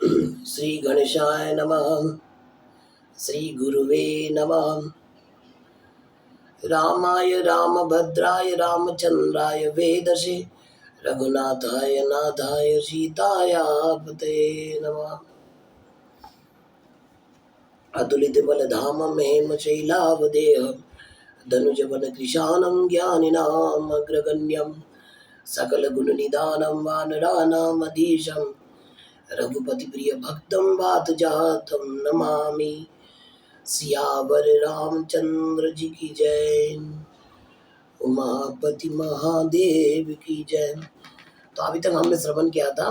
श्री गणेशाय नमः। श्री गुरुवे नमः। रामाय रामभद्राय रामचंद्राय वेदसे रघुनाथाय नाथाय सीतायापते नमः। अतुलित बलधामं हेमशैलावदेहं धनुजवन कृशानं ज्ञानिनाम् अग्रगण्यं सकलगुणनिधानं वानराणामधीशं रघुपति प्रिय भक्तं वातजातं नमामि। सियावर रामचंद्र जी की जय। उमापति महादेव की जय। तो अभी तक हमने श्रवण किया था।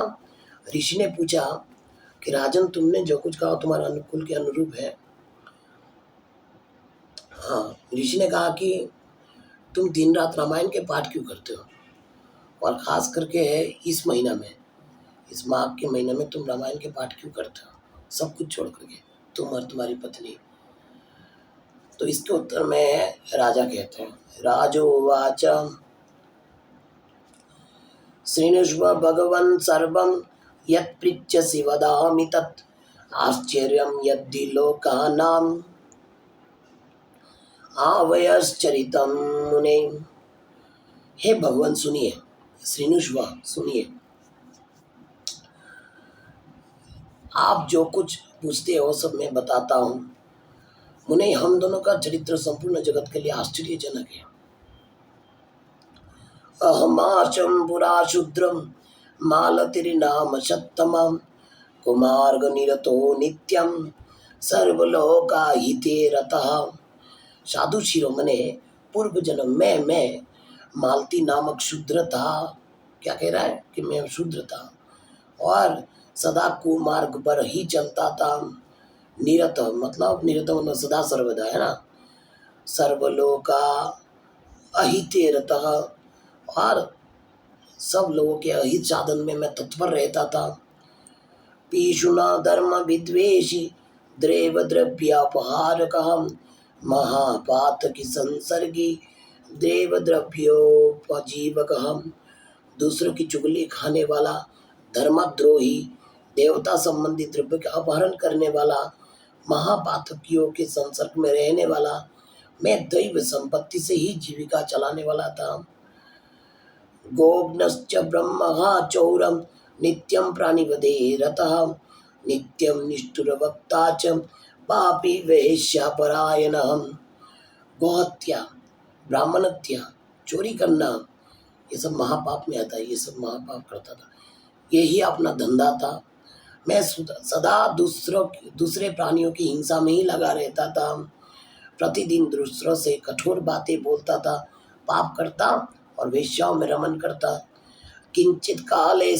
ऋषि ने पूछा कि राजन, तुमने जो कुछ कहा तुम्हारा अनुकूल के अनुरूप है। हाँ, ऋषि ने कहा कि तुम दिन रात रामायण के पाठ क्यों करते हो, और खास करके इस महीना में, इस माघ के महीने में तुम रामायण के पाठ क्यों करते हो, सब कुछ छोड़ करके, तुम और तुम्हारी पत्नी। तो इसके उत्तर में राजा कहते हैं, राजोवाच श्रृणुष्व भगवन् सर्वं यत् पृच्छसि वदामि तत् आश्चर्यं यद्धि लोकानाम् आवयश्चरितं मुने। हे भगवान सुनिए, श्रृणुष्व सुनिए, आप जो कुछ पूछते हो सब मैं बताता हूँ। मुने, हम दोनों का चरित्र संपूर्ण जगत के लिए आश्चर्यजनक है। अहमाशं पुरा शूद्रं मालतिर्नाम सत्तमं कुमार्ग निरतो नित्यं सर्वलोकाहिते रतः। साधु शिरोमणे, पूर्व जन्म में मैं मालती नामक शूद्र था। क्या कह रहा है कि मैं शूद्र था और सदा कुमार्ग पर ही चलता था। निरत मतलब सदा सर्वदा है ना। सर्वलोका अहिते रतः, और सब लोगों के अहित साधन में मैं तत्पर रहता था। पीशुना धर्म विद्वेषी द्रेव द्रव्यापहारकः महापातकी संसर्गी देव द्रव्योपजीवकः। दूसरों की चुगली खाने वाला, धर्मद्रोही, देवता संबंधी द्रव्य का अपहरण करने वाला, महापातकियों के संसर्ग में रहने वाला मैं दैव संपत्ति से ही जीविका चलाने वाला था। गोग्नश्च ब्रह्मः चौरम नित्यं प्राणिवधे रतः नित्यं निष्ठुरवक्ता च पापी वेश्यापरायणः। गोहत्या, ब्राह्मण हत्या, चोरी करना, ये सब महापाप में आता है। ये सब महापाप करता था, यही अपना धंधा था। मैं सदा दूसरे प्राणियों की हिंसा में ही लगा रहता था। प्रतिदिन दूसरों से कठोर बातें बोलता था, पाप करता और वेश्याओं में रमन करता। किंचित काले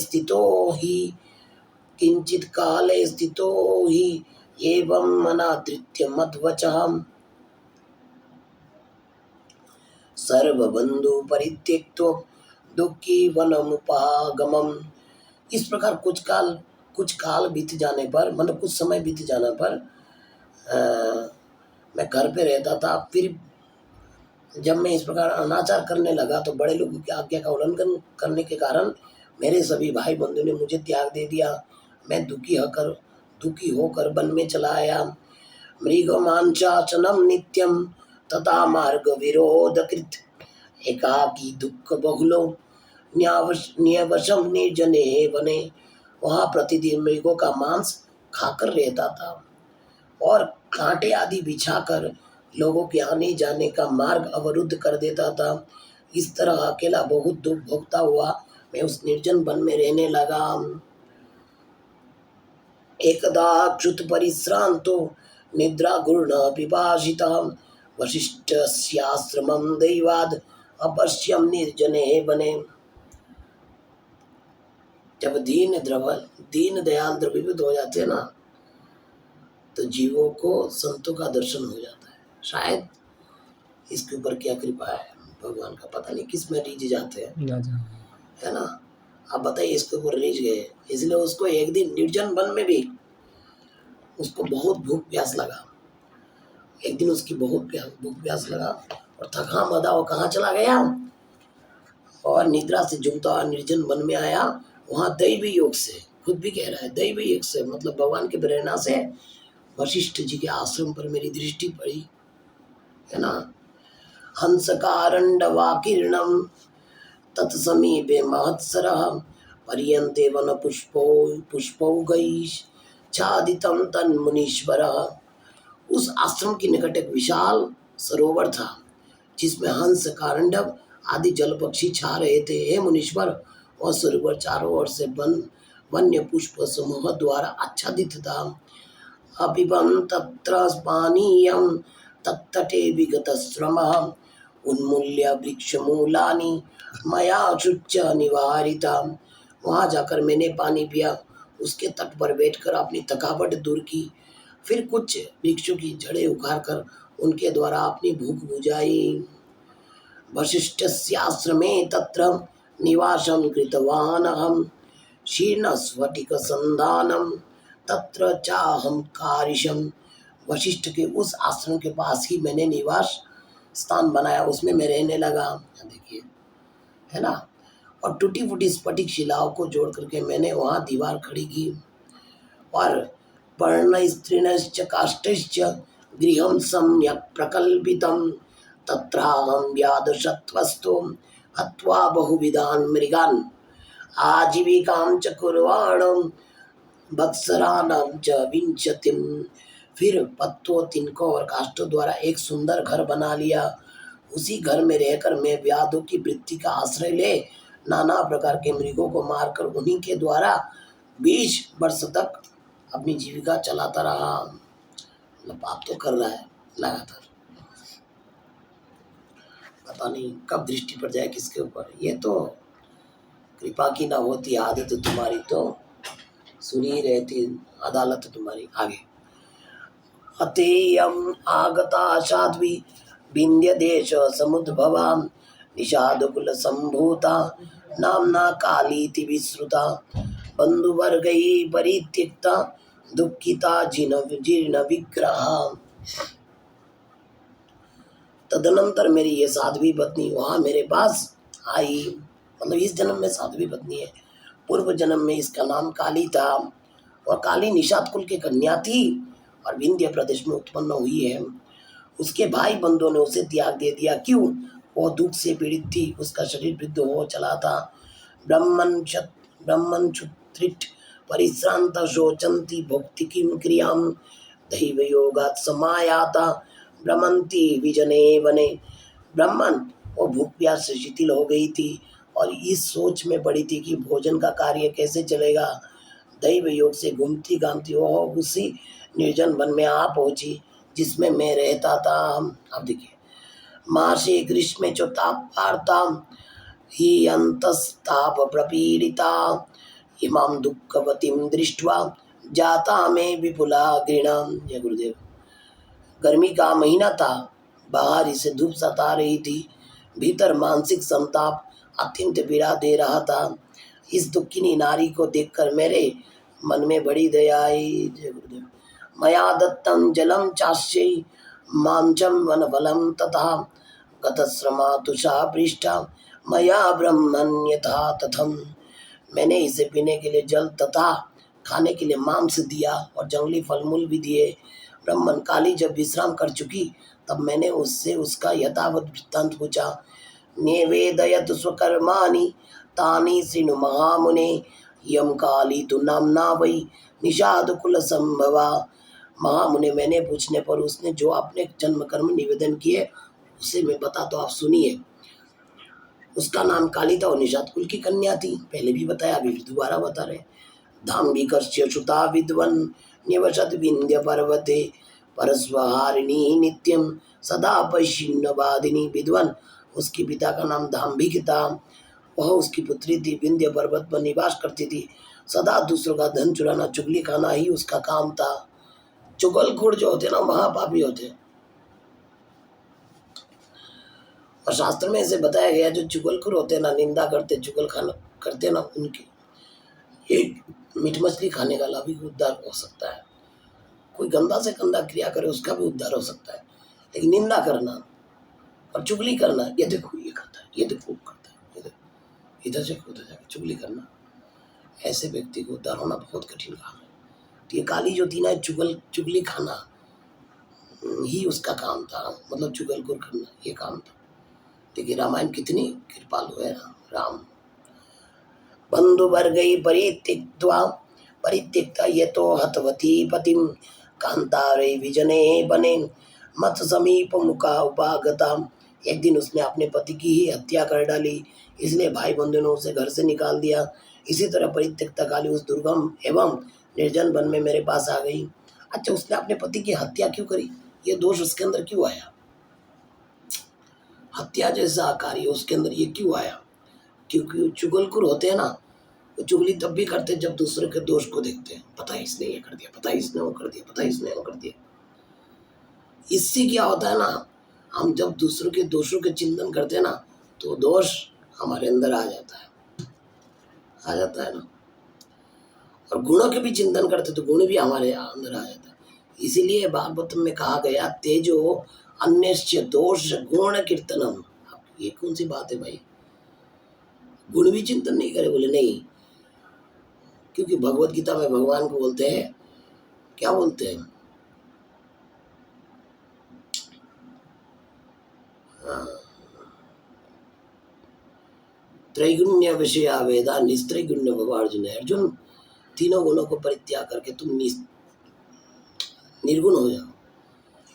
स्थितो ही एवं मनाधृत्य मद्वचः सर्वबंधु परित्यक्तो दुखी वनमुपागमम्। इस प्रकार कुछ काल बीत जाने पर, मतलब कुछ समय बीत जाने पर मैं घर पे रहता था। फिर जब मैं इस प्रकार अनाचार करने लगा तो बड़े लोगों की आज्ञा का उल्लंघन करने के कारण मेरे सभी भाई बंधु ने मुझे त्याग दे दिया। मैं दुखी होकर वन में चला आया। मृगमांसाचनम नित्यम तथा मार्ग विरोधकृत एकाकी दुख बहुलो न्यावशम निर्जने वने। वहाँ प्रतिदिन मृगों का मांस खाकर रहता था और कांटे आदि बिछाकर लोगों के आने जाने का मार्ग अवरुद्ध कर देता था। इस तरह अकेला बहुत दुख भोगता हुआ मैं उस निर्जन वन में रहने लगा। एकदा क्षुत परिश्रांतो निद्रा गुर्ण पिपासिता वशिष्ठस्याश्रमं दैवाद अपश्यम निर्जने वने। जब दीन दयाल द्रवीभूत हो जाते हैं ना, तो जीवों को संतों का दर्शन हो जाता है। शायद इसके ऊपर क्या कृपा है भगवान का, पता नहीं किस में रीझ जाते हैं, है ना। आप बताइए, इसके ऊपर रीझ गए, इसलिए उसको एक दिन निर्जन वन में भी उसको बहुत भूख प्यास लगा। एक दिन उसकी बहुत भूख प्यास लगा और थका मदा वो कहाँ चला गया, और निद्रा से झूमता हुआ निर्जन वन में आया। वहाँ दैवी योग से खुद भी कह रहा है दैव एक से मतलब भगवान की प्रेरणा से वशिष्ठ जी के आश्रम पर मेरी दृष्टि पड़ी, है ना। हंस कारंडवा किरणम तत्समीपे महत्सरः पर्यन्ते वन पुष्पौगैश्छादितं तन्मुनीश्वरः। उस आश्रम के निकट एक विशाल सरोवर था जिसमें हंस कारंडव आदि जल पक्षी छा रहे थे। हे मुनीश्वर, वह सरोवर चारों ओर से वन्य पुष्प समूह द्वारा आच्छादित था। अपिबं तत्र पानीयं तत्तटे विगतश्रमः उन्मूल्य वृक्षमूलानि मया शुच्च निवारिता। वहाँ जाकर मैंने पानी पिया, उसके तट पर बैठकर अपनी थकावट दूर की, फिर कुछ वृक्षों की जड़ें उखाड़ कर उनके द्वारा अपनी भूख बुझाई। वशिष्ठस्याश्रमे तत्र निवासं कृतवान् अहं शीर्णस्फटिकसन्धानं तत्र चाहं कारिशं। वशिष्ठ के उस आश्रम के पास ही मैंने निवास स्थान बनाया, उसमें मैं रहने लगा। देखिए, है ना। और टूटी फूटी स्फटिक शिलाओं को जोड़ करके मैंने वहाँ दीवार खड़ी की। और पर्ण स्त्रीणश्च काष्ठश्च गृहं सम्यक् प्रकल्पितं तत्राहं व्यादशत्वस्तु हत्वा बहुविधान् मृगान् आजीविकां च कुर्वाणं वत्सराणां च विंशतिम्। फिर पत्तों, तिनकों और काष्ठों द्वारा एक सुंदर घर बना लिया। उसी घर में रहकर मैं व्याधों की वृत्ति का आश्रय ले नाना प्रकार के मृगों को मारकर उन्हीं के द्वारा 20 वर्ष तक अपनी जीविका चलाता रहा। मतलब पाप तो कर रहा है लगातार, पता नहीं कब दृष्टि पड़ जाए किसके ऊपर। ये तो कृपा की ना होती आदत तुम्हारी तो सुनी रहती अदालत तुम्हारी। आगे, अतेयम आगता साध्वी विंध्य देश समुद्भवा निषादकुल संभूता नामना कालीति विश्रुता बंधुवर्गै परित्यक्ता दुःखिता जीर्ण विग्रह। तदनंतर मेरी ये साध्वी पत्नी वहाँ मेरे पास आई। मतलब इस जन्म में साध्वी पत्नी है, पूर्व जन्म में इसका नाम काली था। और काली निषाद कुल की कन्या थी और विंध्य प्रदेश में उत्पन्न हुई है। उसके भाई बंधुओं ने उसे त्याग दे दिया। क्यों? वो दुख से पीड़ित थी, उसका शरीर वृद्ध हो चला था। ब्रह्मन क्षुत्रिट परिश्रांत शोचंती भोक्ति किम क्रियाम दैव योगात् समायाता भ्रमंती विजने वने। ब्राह्मण वो भूख प्यास से शिथिल हो गई थी और इस सोच में पड़ी थी कि भोजन का कार्य कैसे चलेगा। दैव योग से घूमती घामती वो उसी निर्जन वन में आ पहुंची जिसमें मैं रहता था। अब देखिए, मासे ग्रीष्मे च तापार्ता ही अंतस्ताप प्रपीड़िता इमाम दुःखवतीं दृष्ट्वा जाता में विपुला घृणा। जय गुरुदेव। गर्मी का महीना था, बाहर इसे धूप सता रही थी, भीतर मानसिक संताप अत्यंत पीड़ा दे रहा था। इस दुखिनी नारी को देखकर मेरे मन में बड़ी दया आई। जय गुरुदेव। मया दत्तं जलं चास्यै मांचम वनफलं तथा गतश्रमा तुषा पृष्ठा मया ब्रह्मण्यथा तथम। मैंने इसे पीने के लिए जल तथा खाने के लिए मांस दिया और जंगली फल मूल भी दिए। ब्राह्मण काली जब विश्राम कर चुकी तब मैंने उससे उसका यथावत वृत्तांत पूछा। निवेदयत स्वकर्माणि तानि शृणु महामुने यम काली तु नाम्ना वै निषाद कुल संभवा। महामुने, मैंने पूछने पर उसने जो अपने जन्म कर्म निवेदन किए उसे मैं बता तो आप सुनिए। उसका नाम काली था और निषाद कुल की कन्या थी। पहले भी बताया, अभी दोबारा बता रहे। धाम्बिकस्य श्रुता विद्वन् निवसत विंध्य पर्वते परस्वहारिणी नित्यम सदा पश्चिन्न वादिनी। विद्वान, उसके पिता का नाम धाम्बिक था। वह उसकी पुत्री थी, विंध्य पर्वत पर निवास करती थी। सदा दूसरों का धन चुराना, चुगली खाना ही उसका काम था। चुगलखोर जो होते ना, महापापी होते। और शास्त्र में ऐसे बताया गया जो चुगलखोर होते ना, निंदा करते, चुगल खाना करते ना, उनके एक मीट मछली खाने का भी उद्धार हो सकता है। कोई गंदा से गंदा क्रिया करे उसका भी उद्धार हो सकता है, लेकिन निंदा करना और चुगली करना, ये देखो ये करता है, ये देखो वो करता है, ये देखो इधर से उधर जाके चुगली करना, ऐसे व्यक्ति को डराना बहुत कठिन काम है। तो ये काली जो थी ना, चुगली खाना ही उसका काम था, मतलब चुगलखोर करना ये काम था। देखिए रामायण कितनी कृपालु है। राम बंधु वर्गै परित्यक्त्वा परित्यक्ता ये तो हतवती पतिम कांतारे विजने बने मत समीप मुका उपागता। एक दिन उसने अपने पति की ही हत्या कर डाली, इसलिए भाई बंधु ने उसे घर से निकाल दिया। इसी तरह परित्यक्ता काली उस दुर्गम एवं निर्जन वन में मेरे पास आ गई। अच्छा, उसने अपने पति की हत्या क्यों करी? ये दोष उसके अंदर क्यों आया? हत्या जैसा कार्य उसके अंदर ये क्यों आया? क्योंकि चुगलखोर होते हैं ना, वो चुगली तब भी करते हैं जब दूसरे के दोष को देखते हैं। पता है इसने ये कर दिया, पता है इसने वो कर दिया, पता है इसने वो कर दिया। इससे क्या होता है ना, हम जब दूसरों के दोषों के चिंतन करते हैं ना, तो दोष हमारे अंदर आ जाता है ना। और गुणों के भी चिंतन करते तो गुण भी हमारे अंदर आ जाता है। इसीलिए भागवत में कहा गया, तेजो अन्यस्य दोष गुण कीर्तनम। ये कौन सी बात है भाई? गुण भी चिंतन नहीं करे? बोले नहीं, क्योंकि भगवत गीता में भगवान को बोलते हैं, क्या बोलते हैं, त्रैगुण्य विषया वेदा निस्त्रैगुण्य भव अर्जुन। अर्जुन, तीनों गुणों को परित्याग करके तुम निर्गुण हो जाओ।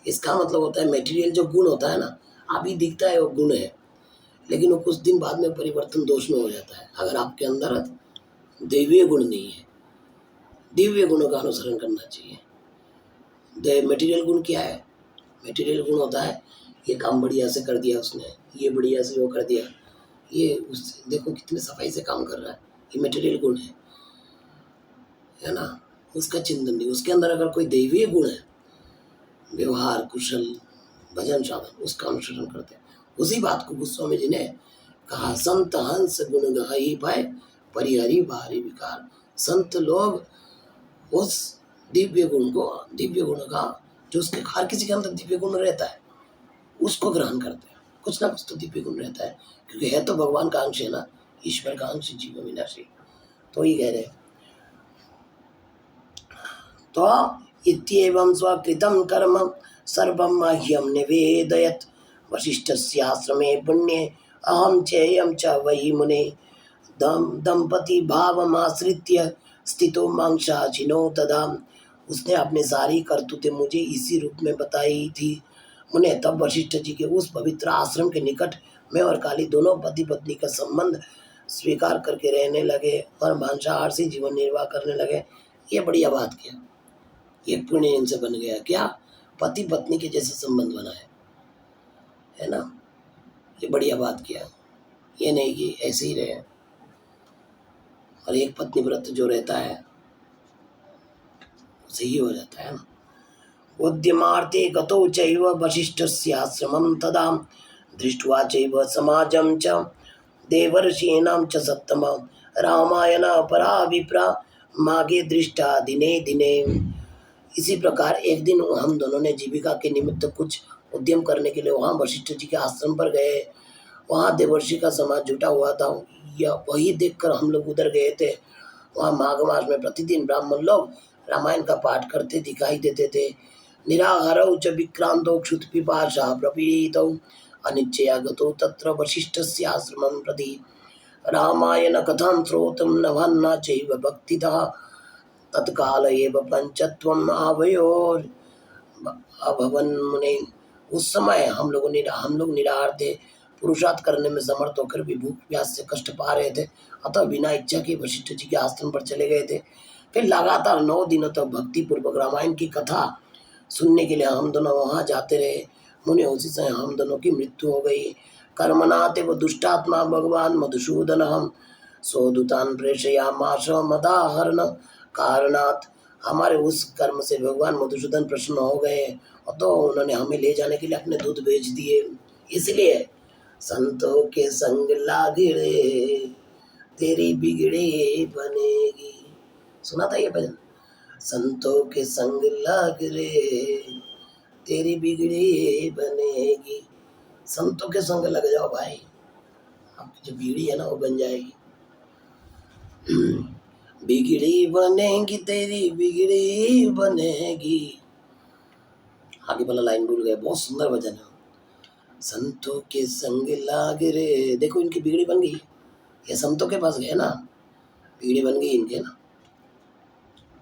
इसका मतलब होता है मेटीरियल जो गुण होता है ना, अभी दिखता है वो गुण है, लेकिन वो कुछ दिन बाद में परिवर्तन दोष में हो जाता है। अगर आपके अंदर दैवीय गुण नहीं है, दिव्य गुणों का अनुसरण करना चाहिए। मेटीरियल गुण क्या है? मेटीरियल गुण होता है ये काम बढ़िया से कर दिया उसने, ये बढ़िया से वो कर दिया, ये उस देखो कितने सफाई से काम कर रहा है, ये मेटीरियल गुण है ना। उसका चिंतन नहीं। उसके अंदर अगर कोई दैवीय गुण है, व्यवहार कुशल भजन साधन, उसका अनुसरण करते हैं। उसी बात को गोस्वामी जी ने कहा, संत हंस गुण गहाई पाए परिहरि भारी विकार। संत लोग उस दिव्य गुण को, दिव्य गुण का जो उसके हर किसी के अंदर दिव्य गुण रहता है, उसको ग्रहण करते हैं। कुछ ना कुछ तो दिव्य गुण रहता है, क्योंकि है तो भगवान का अंश है ना, ईश्वर का अंश जीव विनाशी। तो ये कह रहे तो इत्येवं स्वकृतं कर्म सर्वं मह्यं निवेदयत्। वसिष्ठस्याश्रमे पुण्ये अहं चेयं च वै मुने। दंपति भावमाश्रित्य स्थितो मांसाचिनो तदा। उसने अपनी सारी करतूतें मुझे इसी रूप में बताई थी। मुने, तब वशिष्ठ जी के उस पवित्र आश्रम के निकट मैं और काली दोनों पति पत्नी का संबंध स्वीकार करके रहने लगे और मांसाहार से जीवन निर्वाह करने लगे। ये बढ़िया बात किया, ये पुण्य इनसे बन गया। क्या? पति पत्नी के जैसे संबंध बना है ना। ये बढ़िया बात किया। ये नहीं कि ऐसे ही रहे। और एक पत्नी व्रत जो रहता है उसे ही हो जाता है ना। उद्यमार्थे गतो चैव वसिष्ठस्याश्रमं तदा दृष्ट्वा चैव समाजं च देवर्षीणां च सत्तम। रामायण परा विप्रा मागे दृष्टा दिने दिने। इसी प्रकार एक दिन हम दोनों ने जीविका के निमित्त कुछ उद्यम करने के लिए वहाँ वशिष्ठ जी के आश्रम पर गए। वहाँ देवर्षि का समाज जुटा हुआ था, या वही देखकर हम लोग उधर गए थे। वहाँ माघ मास में प्रतिदिन ब्राह्मण लोग रामायण का पाठ करते दिखाई देते थे। निराहारौ च विक्रांतौ क्षुत पिपाशा प्रपीडितौ अनिच्छया गतो तत्र वसिष्ठस्य आश्रमं प्रति। रामायण कथां श्रोतुं नभन्ना चैव भक्तितः तत्काल एव पंचत्वम आवयोर अभवन मुने। उस समय हम लोग निराहार थे, पुरुषार्थ करने में समर्थ होकर भी भूख प्यास से कष्ट पा रहे थे, अतः बिना इच्छा के वशिष्ठ जी के आश्रम पर चले गए थे। फिर लगातार 9 दिनों तक भक्ति पूर्वक रामायण की कथा सुनने के लिए हम दोनों वहाँ जाते रहे। मुने, उसी समय हम दोनों की मृत्यु हो गई। कर्मणाते वो दुष्टात्मा भगवान मधुसूदन हम सोदुतान प्रेषयामास मदाहरण कारणात्। हमारे उस कर्म से भगवान मधुसूदन प्रसन्न हो गए, और तो उन्होंने हमें ले जाने के लिए अपने दूध भेज दिए। इसलिए संतों के संग लागे रे तेरी बिगड़े बनेगी। सुना था ये भजन? संतों के संग लाग रे तेरी बिगड़ी बनेगी। संतों के संग लग जाओ भाई, आपकी जो बिगड़ी है ना वो बन जाएगी। बिगड़ी बनेगी तेरी बिगड़ी बनेगी। आगे वाला लाइन भूल गए, बहुत सुंदर भजन है। संतों के संग लाग रे, देखो इनकी बिगड़ी बन गई, ये संतों के पास गए ना, बिगड़ी बन गई इनके ना।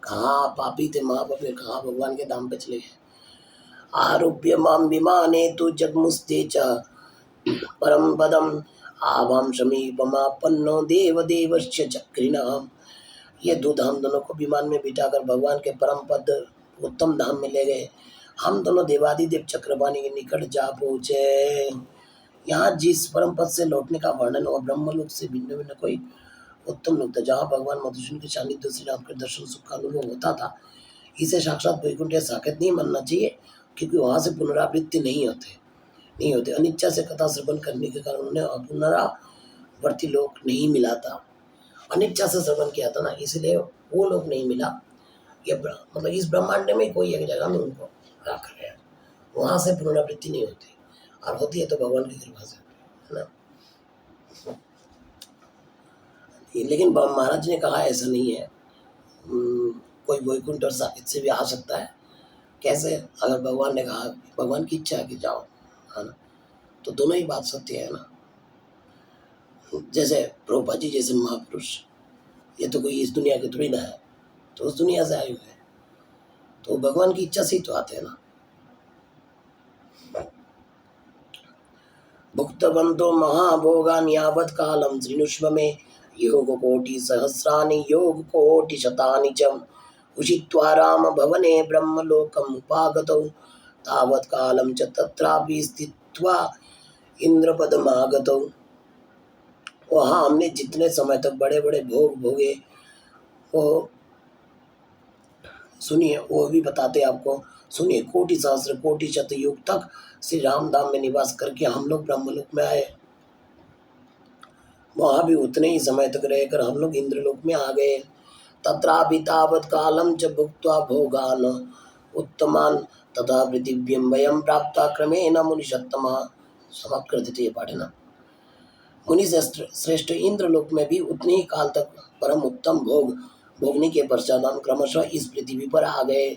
कहाँ पापी थे महापापी, कहाँ भगवान के धाम पे चले गए। आरोप्य माम विमाने तु जगमुस्ते च परम पदम आवाम समीपमापन्नो देव देवस्य चक्रिणाम। ये दो धाम दोनों को विमान में बिठाकर भगवान के परम पद उत्तम धाम में ले गए। हम दोनों देवादिदेव चक्रवाणी के निकट जा पहुँचे। यहाँ जिस परम पद से लौटने का वर्णन और ब्रह्मलोक से भिन्न भिन्न कोई उत्तम लोक था, जहाँ भगवान मधुसूदन के सानिध्य श्री राम के दर्शन सुख का अनुभव होता था, इसे साक्षात वैकुंठ या साकेत नहीं मानना चाहिए, क्योंकि वहाँ से पुनरावृत्ति नहीं होते। अनिच्छा से कथा श्रवण करने के कारण उन्हें पुनरावर्ती लोक नहीं मिला था। अनिच्छा से श्रवण किया था ना, इसलिए वो लोग नहीं मिला। ये मतलब इस ब्रह्मांड में कोई एक जगह में उनको रख रहे हैं, वहाँ से पुनरावृत्ति नहीं होती, और होती है तो भगवान की कृपा से, है ना। लेकिन महाराज ने कहा ऐसा नहीं है, कोई वैकुंठ और साकेत से भी आ सकता है। कैसे? अगर भगवान ने कहा, भगवान की इच्छा है कि जाओ, है ना, तो दोनों ही बात सत्य है ना। जैसे प्रभुपाद जी जैसे महापुरुष, ये तो कोई इस दुनिया के थोड़ी ना है, तो उस दुनिया से आए हुए हैं, तो भगवान की इच्छा से ही तो आते हैं ना। भुक्तवन्तो महाभोगान् यावत् कालं श्रीनुष्व में योगकोटि सहस्राणि योगकोटि शतानि च उषित्वा राम भवने ब्रह्मलोकम् उपागतौ तावत् कालं च तत्रापि स्थित्वा इंद्रपदमागतौ। वहाँ हमने जितने समय तक बड़े बड़े भोग भोगे, वो सुनिए, वो भी बताते आपको। सुनिए, कोटि सहस्र कोटि शत युग तक श्री राम धाम में निवास करके हम लोग ब्रह्मलोक में आए। वहाँ भी उतने ही समय तक रहकर हम लोग इंद्रलोक में आ गए। तत्रापि तावत् कालं च भुक्त्वा भोगान् उत्तमान् तथा पृथिव्यं वयं प्राप्ता क्रमेण मुनिषत्तमः। समाप्त कर देते ये पाठ, है ना। मुनि श्रेष्ठ इंद्रलोक में भी उतने ही काल तक परम उत्तम भोग भोगने के पश्चात हम क्रमशः इस पृथ्वी पर आ गए।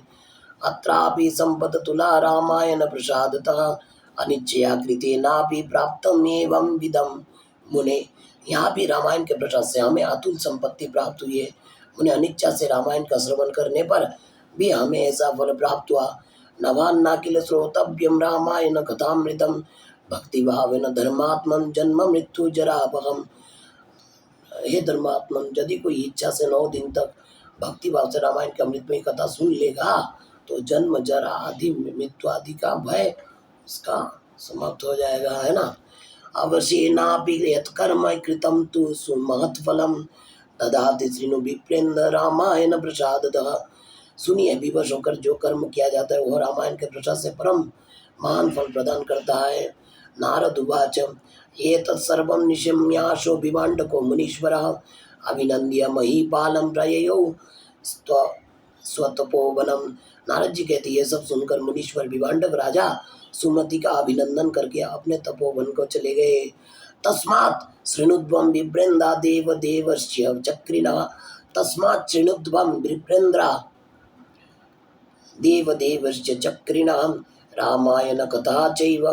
अत्रापि संपद तुला रामायण प्रसादतः अनिच्छया कृतेनापि प्राप्तम एवं विदम मुने। यहाँ भी रामायण के प्रसाद से हमें अतुल संपत्ति प्राप्त हुई है। उन्हें अनिच्छा से रामायण का श्रवण करने पर भी हमें ऐसा फल प्राप्त हुआ। नवान्ना किल श्रोतव्यम रामायण कथामृतम भक्ति भावेन धर्मात्मन जन्म मृत्यु जरापहम। हे धर्मात्मन, यदि कोई इच्छा से 9 दिन तक भक्ति भाव से रामायण के अमृतमयी कथा सुन लेगा, तो जन्म जरा आदि मृत्यु आदि का भय उसका समाप्त हो जाएगा, है ना। अवश्येनापि यत्कर्म कृतं तु सुमहत्फलम् ददाति श्रीनु विप्रेन्द्र रामायण प्रसादतः। सुनिए, विवश होकर जो कर्म किया जाता है वह रामायण के प्रसाद से परम महान फल प्रदान करता है। नारद उवाच एतत् सर्वं निशम्याशो विवाण्डको मुनीश्वरः अभिनन्द्य महीपालं प्रययौ स्वतपोवनम। नारद जी कहते ये सब सुनकर मुनीश्वर विवाण्डक राजा सुमति का अभिनंदन करके अपने तपोवन को चले गए। तस्मात् शृणुध्वं विप्रेन्द्रा देव देवस्य चक्रिणः। तस्मात् शृणुध्वं विप्रेन्द्रा देव देवस्य चक्रिणः रामायण कथा चैव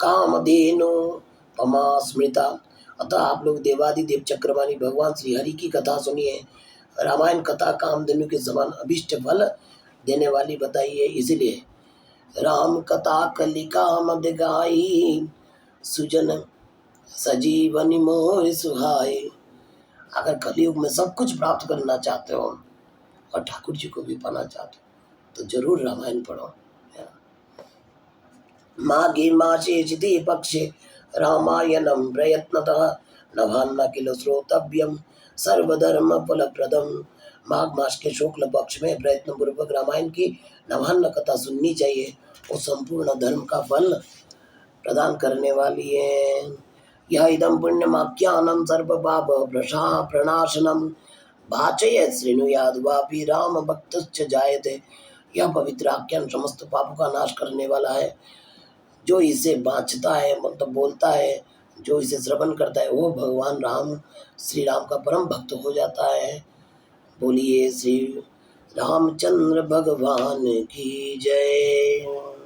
कामधेनु पमा स्मृता। अतः आप लोग देवादिदेव चक्रवाणी भगवान श्री हरि की कथा सुनिए। रामायण कथा कामधेनु के समान अभिष्ट फल देने वाली बताई है, इसलिए राम कथा कलिका मद गाई सुजन सजीवन मोह सुहाय। अगर कलयुग में सब कुछ प्राप्त करना चाहते हो और ठाकुर जी को भी पाना चाहते हो तो जरूर रामायण पढ़ो। माघे मासे चिते पक्षे रामायणं प्रयत्नतः नभान्ना किल श्रोतव्यम सर्वधर्म फलप्रदम। माघ मास के शुक्ल पक्ष में प्रयत्न पूर्वक रामायण की नवान्न कथा सुननी चाहिए, वो संपूर्ण धर्म का फल प्रदान करने वाली है। यह इदम पुण्यमाख्यानम सर्व पाप प्रणाशनम भाचय श्रृणुयाद वापि राम भक्तश्च जायते। यह पवित्र आख्यान समस्त पापों का नाश करने वाला है। जो इसे बाँचता है, मतलब बोलता है, जो इसे श्रवण करता है, वो भगवान राम श्री राम का परम भक्त हो जाता है। बोलिए श्री रामचंद्र भगवान की जय।